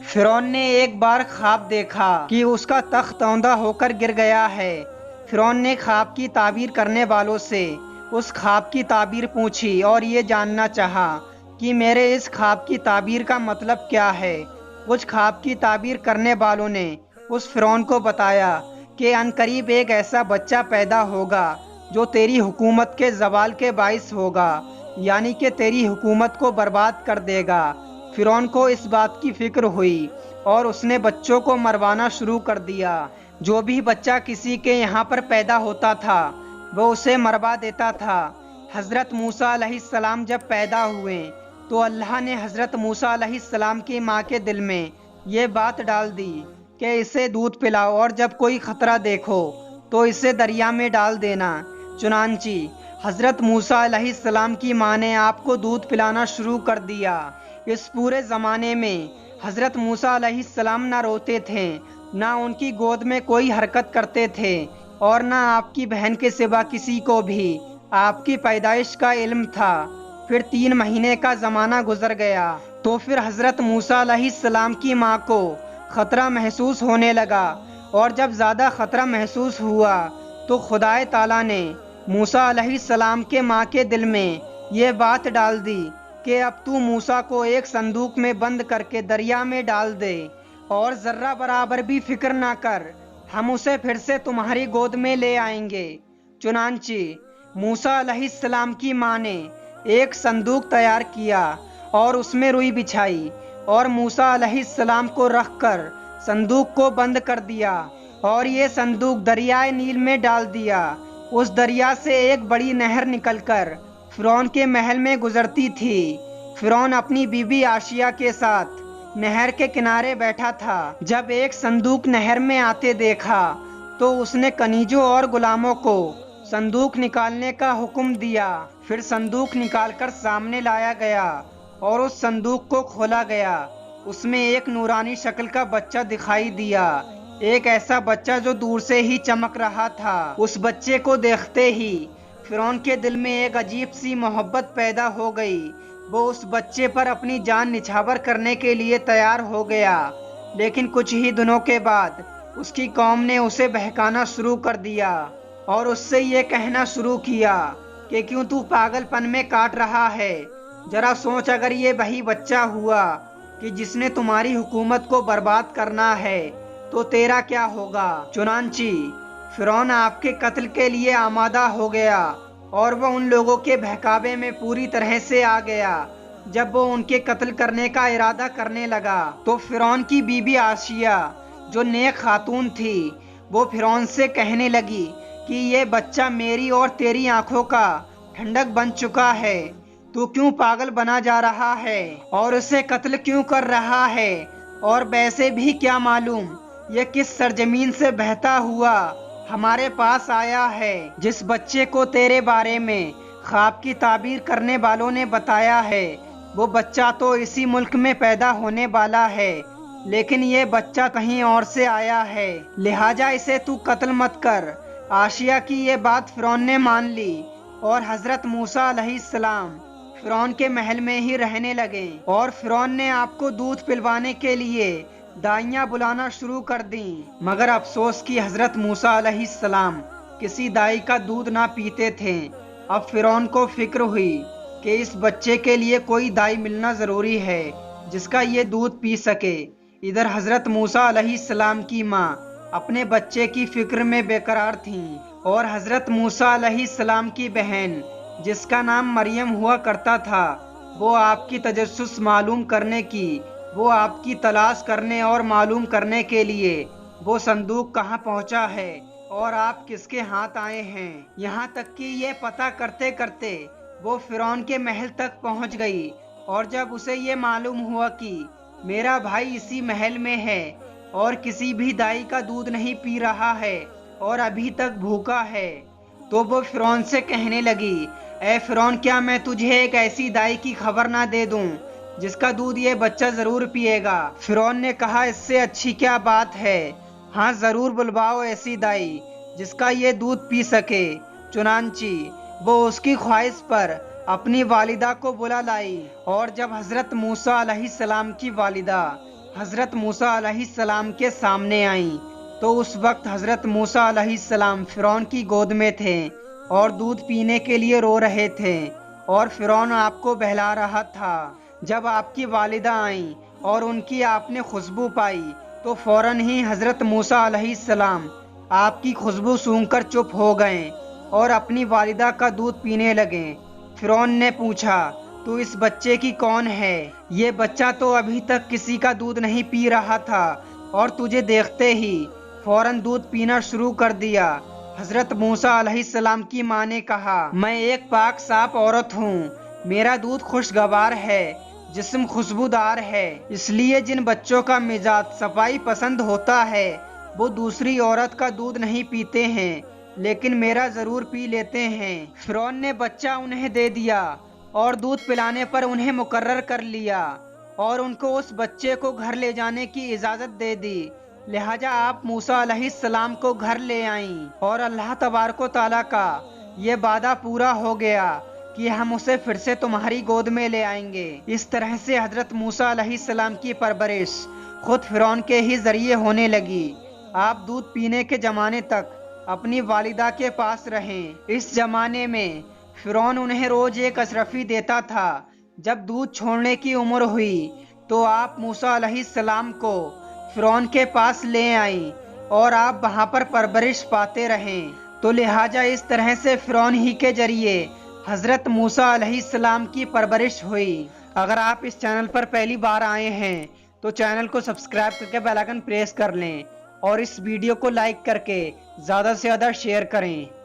فرعون نے ایک بار خواب دیکھا کہ اس کا تخت اوندا ہو کر گر گیا ہے۔ فرعون نے خواب کی تعبیر کرنے والوں سے اس خواب کی تعبیر پوچھی اور یہ جاننا چاہا کہ میرے اس خواب کی تعبیر کا مطلب کیا ہے۔ کچھ خواب کی تعبیر کرنے والوں نے اس فرعون کو بتایا کہ عنقریب ایک ایسا بچہ پیدا ہوگا جو تیری حکومت کے زوال کے باعث ہوگا، یعنی کہ تیری حکومت کو برباد کر دے گا۔ فرعون کو اس بات کی فکر ہوئی اور اس نے بچوں کو مروانا شروع کر دیا۔ جو بھی بچہ کسی کے یہاں پر پیدا ہوتا تھا وہ اسے مروا دیتا تھا۔ حضرت موسیٰ علیہ السلام جب پیدا ہوئے تو اللہ نے حضرت موسیٰ علیہ السلام کی ماں کے دل میں یہ بات ڈال دی کہ اسے دودھ پلاؤ اور جب کوئی خطرہ دیکھو تو اسے دریا میں ڈال دینا۔ چنانچہ حضرت موسیٰ علیہ السلام کی ماں نے آپ کو دودھ پلانا شروع کر دیا۔ اس پورے زمانے میں حضرت موسیٰ علیہ السلام نہ روتے تھے، نہ ان کی گود میں کوئی حرکت کرتے تھے اور نہ آپ کی بہن کے سوا کسی کو بھی آپ کی پیدائش کا علم تھا۔ پھر 3 مہینے کا زمانہ گزر گیا تو پھر حضرت موسیٰ علیہ السلام کی ماں کو خطرہ محسوس ہونے لگا، اور جب زیادہ خطرہ محسوس ہوا تو خدائے تعالیٰ نے موسیٰ علیہ السلام کے ماں کے دل میں یہ بات ڈال دی کہ اب تو موسیٰ کو ایک صندوق میں بند کر کے دریا میں ڈال دے اور ذرہ برابر بھی فکر نہ کر، ہم اسے پھر سے تمہاری گود میں لے آئیں گے۔ چنانچہ موسیٰ علیہ السلام کی ماں نے ایک صندوق تیار کیا اور اس میں روئی بچھائی اور موسیٰ علیہ السلام کو رکھ کر صندوق کو بند کر دیا اور یہ صندوق دریائے نیل میں ڈال دیا۔ اس دریا سے ایک بڑی نہر نکل کر فرعون کے محل میں گزرتی تھی۔ فرعون اپنی بیوی آسیہ کے ساتھ نہر کے کنارے بیٹھا تھا۔ جب ایک صندوق نہر میں آتے دیکھا تو اس نے کنیجوں اور غلاموں کو صندوق نکالنے کا حکم دیا۔ پھر صندوق نکال کر سامنے لایا گیا اور اس صندوق کو کھولا گیا۔ اس میں ایک نورانی شکل کا بچہ دکھائی دیا، ایک ایسا بچہ جو دور سے ہی چمک رہا تھا۔ اس بچے کو دیکھتے ہی فرعون کے دل میں ایک عجیب سی محبت پیدا ہو گئی۔ وہ اس بچے پر اپنی جان نچھاور کرنے کے لیے تیار ہو گیا، لیکن کچھ ہی دنوں کے بعد اس کی قوم نے اسے بہکانا شروع کر دیا اور اس سے یہ کہنا شروع کیا کہ کیوں تو پاگل پن میں کاٹ رہا ہے؟ ذرا سوچ، اگر یہ وہی بچہ ہوا کہ جس نے تمہاری حکومت کو برباد کرنا ہے تو تیرا کیا ہوگا؟ چنانچہ فرعون آپ کے قتل کے لیے آمادہ ہو گیا اور وہ ان لوگوں کے بہکاوے میں پوری طرح سے آ گیا۔ جب وہ ان کے قتل کرنے کا ارادہ کرنے لگا تو فرعون کی بیوی آسیہ جو نیک خاتون تھی وہ فرعون سے کہنے لگی کہ یہ بچہ میری اور تیری آنکھوں کا ٹھنڈک بن چکا ہے، تو کیوں پاگل بنا جا رہا ہے اور اسے قتل کیوں کر رہا ہے؟ اور ویسے بھی کیا معلوم یہ کس سرزمین سے بہتا ہوا ہمارے پاس آیا ہے؟ جس بچے کو تیرے بارے میں خواب کی تعبیر کرنے والوں نے بتایا ہے وہ بچہ تو اسی ملک میں پیدا ہونے والا ہے، لیکن یہ بچہ کہیں اور سے آیا ہے، لہٰذا اسے تو قتل مت کر۔ آسیہ کی یہ بات فرعون نے مان لی اور حضرت موسیٰ علیہ السلام فرعون کے محل میں ہی رہنے لگے، اور فرعون نے آپ کو دودھ پلوانے کے لیے دائیاں بلانا شروع کر دیں، مگر افسوس کہ حضرت موسیٰ علیہ السلام کسی دائی کا دودھ نہ پیتے تھے۔ اب فرعون کو فکر ہوئی کہ اس بچے کے لیے کوئی دائی ملنا ضروری ہے جس کا یہ دودھ پی سکے۔ ادھر حضرت موسیٰ علیہ السلام کی ماں اپنے بچے کی فکر میں بے قرار تھیں، اور حضرت موسیٰ علیہ السلام کی بہن جس کا نام مریم ہوا کرتا تھا وہ آپ کی تجسس معلوم کرنے کی، وہ آپ کی تلاش کرنے اور معلوم کرنے کے لیے وہ صندوق کہاں پہنچا ہے اور آپ کس کے ہاتھ آئے ہیں، یہاں تک کہ یہ پتہ کرتے کرتے وہ فرعون کے محل تک پہنچ گئی۔ اور جب اسے یہ معلوم ہوا کہ میرا بھائی اسی محل میں ہے اور کسی بھی دائی کا دودھ نہیں پی رہا ہے اور ابھی تک بھوکا ہے، تو وہ فرعون سے کہنے لگی، اے فرعون، کیا میں تجھے ایک ایسی دائی کی خبر نہ دے دوں جس کا دودھ یہ بچہ ضرور پیے گا؟ فرعون نے کہا، اس سے اچھی کیا بات ہے، ہاں ضرور بلواؤ ایسی دائی جس کا یہ دودھ پی سکے۔ چنانچہ وہ اس کی خواہش پر اپنی والدہ کو بلا لائی، اور جب حضرت موسیٰ علیہ السلام کی والدہ حضرت موسیٰ علیہ السلام کے سامنے آئیں تو اس وقت حضرت موسیٰ علیہ السلام فرعون کی گود میں تھے اور دودھ پینے کے لیے رو رہے تھے اور فرعون آپ کو بہلا رہا تھا۔ جب آپ کی والدہ آئیں اور ان کی آپ نے خوشبو پائی تو فوراً ہی حضرت موسیٰ علیہ السلام آپ کی خوشبو سونگھ کر چپ ہو گئے اور اپنی والدہ کا دودھ پینے لگے۔ فرعون نے پوچھا، تو اس بچے کی کون ہے؟ یہ بچہ تو ابھی تک کسی کا دودھ نہیں پی رہا تھا اور تجھے دیکھتے ہی فوراً دودھ پینا شروع کر دیا۔ حضرت موسیٰ علیہ السلام کی ماں نے کہا، میں ایک پاک صاف عورت ہوں، میرا دودھ خوشگوار ہے، جسم خوشبودار ہے، اس لیے جن بچوں کا مزاج صفائی پسند ہوتا ہے وہ دوسری عورت کا دودھ نہیں پیتے ہیں، لیکن میرا ضرور پی لیتے ہیں۔ فرعون نے بچہ انہیں دے دیا اور دودھ پلانے پر انہیں مقرر کر لیا اور ان کو اس بچے کو گھر لے جانے کی اجازت دے دی۔ لہٰذا آپ موسیٰ علیہ السلام کو گھر لے آئیں اور اللہ تبارک و تعالیٰ کا یہ وعدہ پورا ہو گیا کہ ہم اسے پھر سے تمہاری گود میں لے آئیں گے۔ اس طرح سے حضرت موسیٰ علیہ السلام کی پرورش خود فرعون کے ہی ذریعے ہونے لگی۔ آپ دودھ پینے کے زمانے تک اپنی والدہ کے پاس رہیں۔ اس زمانے میں فرعون انہیں روز ایک اشرفی دیتا تھا۔ جب دودھ چھوڑنے کی عمر ہوئی تو آپ موسیٰ علیہ السلام کو فرعون کے پاس لے آئیں اور آپ وہاں پر پرورش پاتے رہیں، تو لہٰذا اس طرح سے فرعون ہی کے ذریعے حضرت موسیٰ علیہ السلام کی پرورش ہوئی۔ اگر آپ اس چینل پر پہلی بار آئے ہیں تو چینل کو سبسکرائب کر کے بیل آئکن پریس کر لیں اور اس ویڈیو کو لائک کر کے زیادہ سے زیادہ شیئر کریں۔